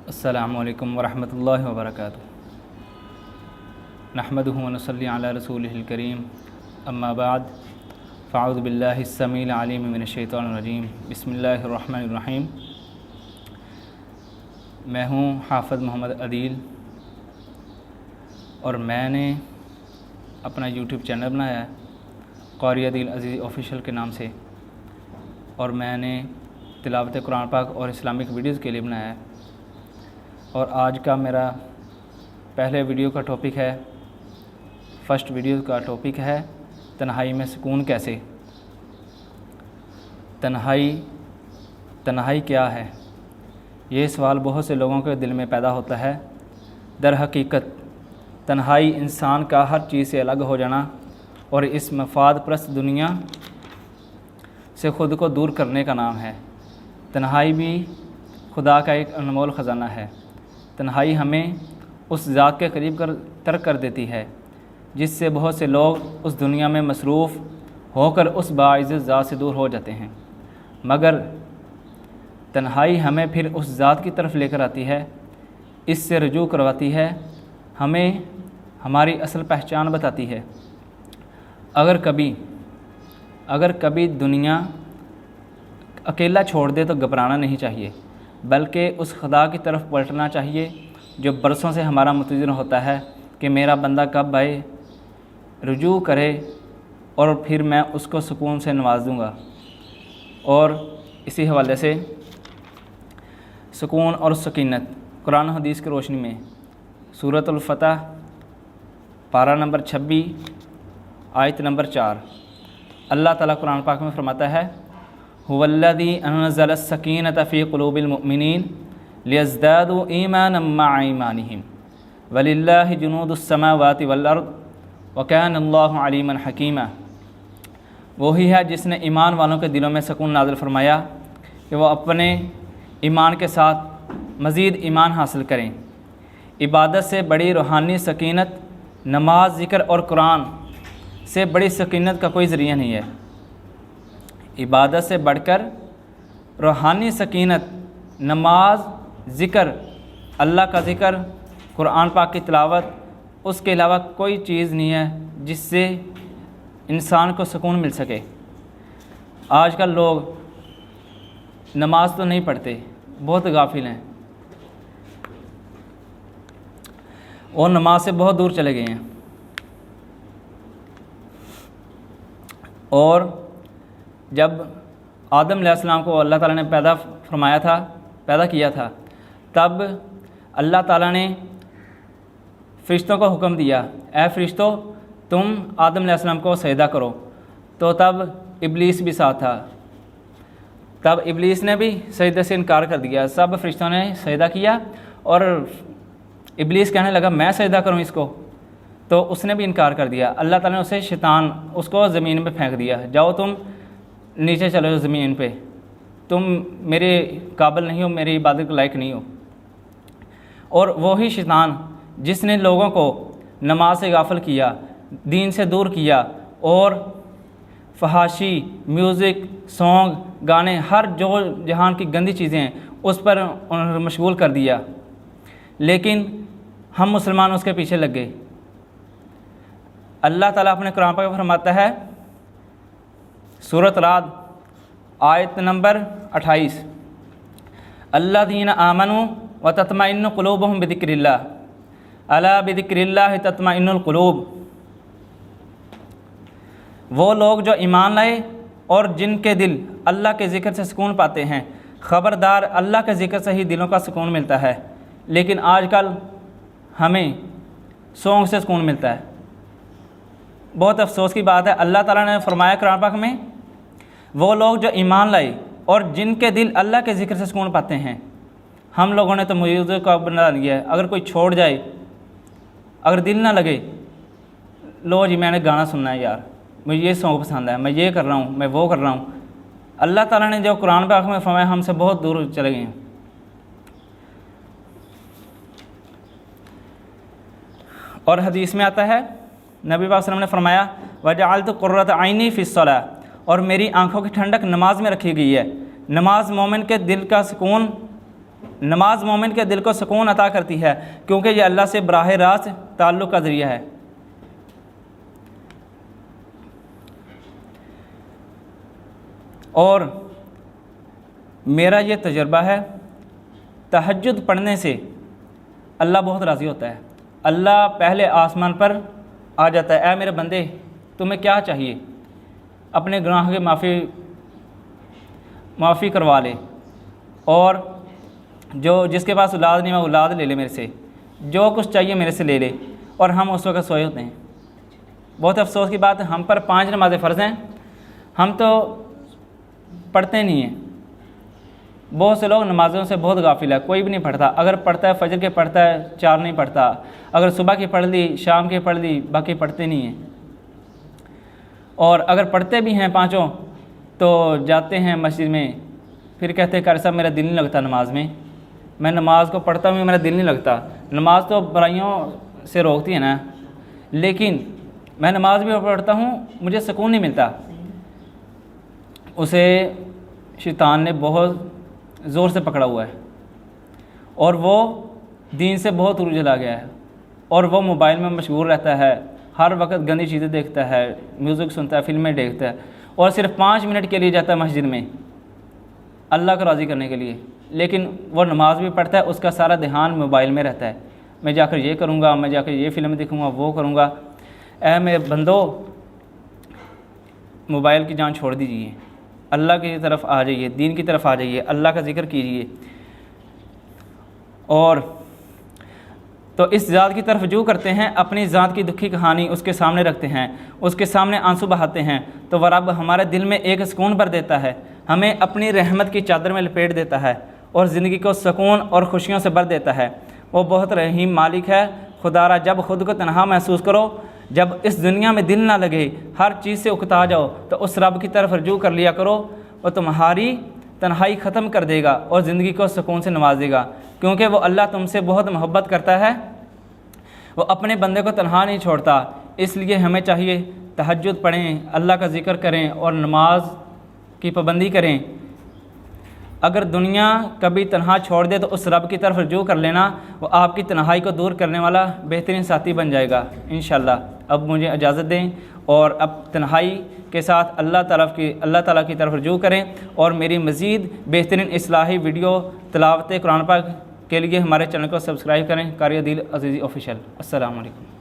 السلام علیکم ورحمۃ اللہ وبرکاتہ۔ نحمدہ و نصلی علی رسولہ الکریم، اما بعد فاعوذ باللہ السمیع العلیم من الشیطان الرجیم، بسم اللہ الرحمن الرحیم۔ میں ہوں حافظ محمد عدیل اور میں نے اپنا یوٹیوب چینل بنایا ہے قاری عدیل عزیزی آفیشیل کے نام سے، اور میں نے تلاوت قرآن پاک اور اسلامک ویڈیوز کے لیے بنایا ہے۔ اور آج کا میرا پہلے ویڈیو کا ٹاپک ہے، فرسٹ ویڈیو کا ٹاپک ہے تنہائی میں سکون کیسے۔ تنہائی کیا ہے؟ یہ سوال بہت سے لوگوں کے دل میں پیدا ہوتا ہے۔ در حقیقت تنہائی انسان کا ہر چیز سے الگ ہو جانا اور اس مفاد پرست دنیا سے خود کو دور کرنے کا نام ہے۔ تنہائی بھی خدا کا ایک انمول خزانہ ہے۔ تنہائی ہمیں اس ذات کے قریب ترک کر دیتی ہے جس سے بہت سے لوگ اس دنیا میں مصروف ہو کر اس باعزت ذات سے دور ہو جاتے ہیں، مگر تنہائی ہمیں پھر اس ذات کی طرف لے کر آتی ہے، اس سے رجوع کرواتی ہے، ہمیں ہماری اصل پہچان بتاتی ہے۔ اگر کبھی دنیا اکیلا چھوڑ دے تو گھبرانا نہیں چاہیے، بلکہ اس خدا کی طرف پلٹنا چاہیے جو برسوں سے ہمارا منتظر ہوتا ہے کہ میرا بندہ کب آئے، رجوع کرے، اور پھر میں اس کو سکون سے نواز دوں گا۔ اور اسی حوالے سے سکون اور سکینت قرآن و حدیث کی روشنی میں سورۃ الفتح پارہ نمبر 26 آیت نمبر 4 اللہ تعالیٰ قرآن پاک میں فرماتا ہے، هو الذي انزل السکینۃ فی قلوب المؤمنین لیزدادوا ایمانا مع ایمانہم وللہ جنود السماوات والارض وکان اللہ علیما حکیما۔ وہی ہے جس نے ایمان والوں کے دلوں میں سکون نازل فرمایا کہ وہ اپنے ایمان کے ساتھ مزید ایمان حاصل کریں۔ عبادت سے بڑی روحانی سکینت نماز، ذکر اور قرآن سے بڑی سکینت کا کوئی ذریعہ نہیں ہے۔ عبادت سے بڑھ کر روحانی سکینت نماز، ذکر، اللہ کا ذکر، قرآن پاک کی تلاوت، اس کے علاوہ کوئی چیز نہیں ہے جس سے انسان کو سکون مل سکے۔ آج کل لوگ نماز تو نہیں پڑھتے، بہت غافل ہیں، اور نماز سے بہت دور چلے گئے ہیں۔ اور جب آدم علیہ السلام کو اللہ تعالیٰ نے پیدا کیا تھا، تب اللہ تعالیٰ نے فرشتوں کو حکم دیا، اے فرشتوں تم آدم علیہ السلام کو سجدہ کرو، تو تب ابلیس بھی ساتھ تھا، تب ابلیس نے بھی سجدے سے انکار کر دیا۔ سب فرشتوں نے سجدہ کیا اور ابلیس کہنے لگا میں سجدہ کروں اس کو، تو اس نے بھی انکار کر دیا۔ اللہ تعالیٰ نے اس کو زمین پہ پھینک دیا، جاؤ تم نیچے چلو زمین پہ، تم میرے قابل نہیں ہو، میری عبادت کے لائق نہیں ہو۔ اور وہی شیطان جس نے لوگوں کو نماز سے غافل کیا، دین سے دور کیا، اور فحاشی، میوزک، سانگ، گانے، ہر جو جہان کی گندی چیزیں ہیں اس پر مشغول کر دیا، لیکن ہم مسلمان اس کے پیچھے لگ گئے۔ اللہ تعالیٰ اپنے قرآن پاک میں فرماتا ہے، سورۃ رعد آیت نمبر 28، الذین آمنوا وتطمئن قلوبہم بذکر اللہ الا بذکر اللہ تطمئن القلوب۔ وہ لوگ جو ایمان لائے اور جن کے دل اللہ کے ذکر سے سکون پاتے ہیں، خبردار اللہ کے ذکر سے ہی دلوں کا سکون ملتا ہے۔ لیکن آج کل ہمیں سونگ سے سکون ملتا ہے۔ بہت افسوس کی بات ہے، اللہ تعالیٰ نے فرمایا قرآن پاک میں، وہ لوگ جو ایمان لائے اور جن کے دل اللہ کے ذکر سے سکون پاتے ہیں۔ ہم لوگوں نے تو میوزک کا بنا لیا ہے، اگر کوئی چھوڑ جائے، اگر دل نہ لگے، لو جی میں نے گانا سننا ہے یار، مجھے یہ سانگ پسند ہے، میں یہ کر رہا ہوں، میں وہ کر رہا ہوں۔ اللہ تعالیٰ نے جو قرآن پاک میں فرمایا ہم سے بہت دور چلے گئے ہیں۔ اور حدیث میں آتا ہے، نبی پاک صلی اللہ علیہ وسلم نے فرمایا، وَجَعَلْتُ قُرَّةَ عَيْنِي فِي الصَّلَاةِ، اور میری آنکھوں کی ٹھنڈک نماز میں رکھی گئی ہے۔ نماز مومن کے دل کا سکون نماز مومن کے دل کو سکون عطا کرتی ہے کیونکہ یہ اللہ سے براہ راست تعلق کا ذریعہ ہے۔ اور میرا یہ تجربہ ہے، تہجد پڑھنے سے اللہ بہت راضی ہوتا ہے۔ اللہ پہلے آسمان پر آ جاتا ہے، اے میرے بندے تمہیں کیا چاہیے، اپنے گناہ کی معافی کروا لے، اور جس کے پاس اولاد نہیں وہ اولاد لے لے میرے سے، جو کچھ چاہیے میرے سے لے لے۔ اور ہم اس وقت سوئے ہوتے ہیں۔ بہت افسوس کی بات ہے، ہم پر 5 نمازیں فرض ہیں، ہم تو پڑھتے نہیں ہیں۔ بہت سے لوگ نمازوں سے بہت غافل ہے، کوئی بھی نہیں پڑھتا، اگر پڑھتا ہے فجر کے پڑھتا ہے، 4 نہیں پڑھتا، اگر صبح کی پڑھ لی شام کی پڑھ لی، باقی پڑھتے نہیں ہیں۔ اور اگر پڑھتے بھی ہیں 5 تو جاتے ہیں مسجد میں، پھر کہتے ہیں قاری صاحب میرا دل نہیں لگتا نماز میں نماز کو پڑھتا ہوں میرا دل نہیں لگتا۔ نماز تو برائیوں سے روکتی ہے نا، لیکن میں نماز بھی پڑھتا ہوں مجھے سکون نہیں ملتا۔ اسے شیطان نے بہت زور سے پکڑا ہوا ہے اور وہ دین سے بہت دور چلا گیا ہے، اور وہ موبائل میں مشغول رہتا ہے، ہر وقت گندی چیزیں دیکھتا ہے، میوزک سنتا ہے، فلمیں دیکھتا ہے، اور صرف 5 منٹ کے لیے جاتا ہے مسجد میں اللہ کو راضی کرنے کے لیے، لیکن وہ نماز بھی پڑھتا ہے، اس کا سارا دھیان موبائل میں رہتا ہے، میں جا کر یہ کروں گا، میں جا کر یہ فلم دیکھوں گا، وہ کروں گا۔ اے میرے بندو موبائل کی جان چھوڑ دیجیے، اللہ کی طرف آ جائیے، دین کی طرف آ جائیے، اللہ کا ذکر کیجیے۔ اور تو اس ذات کی طرف رجوع کرتے ہیں، اپنی ذات کی دکھی کہانی اس کے سامنے رکھتے ہیں، اس کے سامنے آنسو بہاتے ہیں، تو وہ رب ہمارے دل میں ایک سکون بھر دیتا ہے، ہمیں اپنی رحمت کی چادر میں لپیٹ دیتا ہے اور زندگی کو سکون اور خوشیوں سے بھر دیتا ہے۔ وہ بہت رحیم مالک ہے۔ خدا را جب خود کو تنہا محسوس کرو، جب اس دنیا میں دل نہ لگے، ہر چیز سے اکتا جاؤ، تو اس رب کی طرف رجوع کر لیا کرو، وہ تمہاری تنہائی ختم کر دے گا اور زندگی کو سکون سے نوازے گا، کیونکہ وہ اللہ تم سے بہت محبت کرتا ہے، وہ اپنے بندے کو تنہا نہیں چھوڑتا۔ اس لیے ہمیں چاہیے تہجد پڑھیں، اللہ کا ذکر کریں اور نماز کی پابندی کریں۔ اگر دنیا کبھی تنہا چھوڑ دے تو اس رب کی طرف رجوع کر لینا، وہ آپ کی تنہائی کو دور کرنے والا بہترین ساتھی بن جائے گا انشاءاللہ۔ اب مجھے اجازت دیں اور اب تنہائی کے ساتھ اللہ تعالیٰ کی طرف رجوع کریں، اور میری مزید بہترین اصلاحی ویڈیو تلاوت قرآن پاک کے لیے ہمارے چینل کو سبسکرائب کریں۔ قاری عدیل عزیزی آفیشیل۔ السلام علیکم۔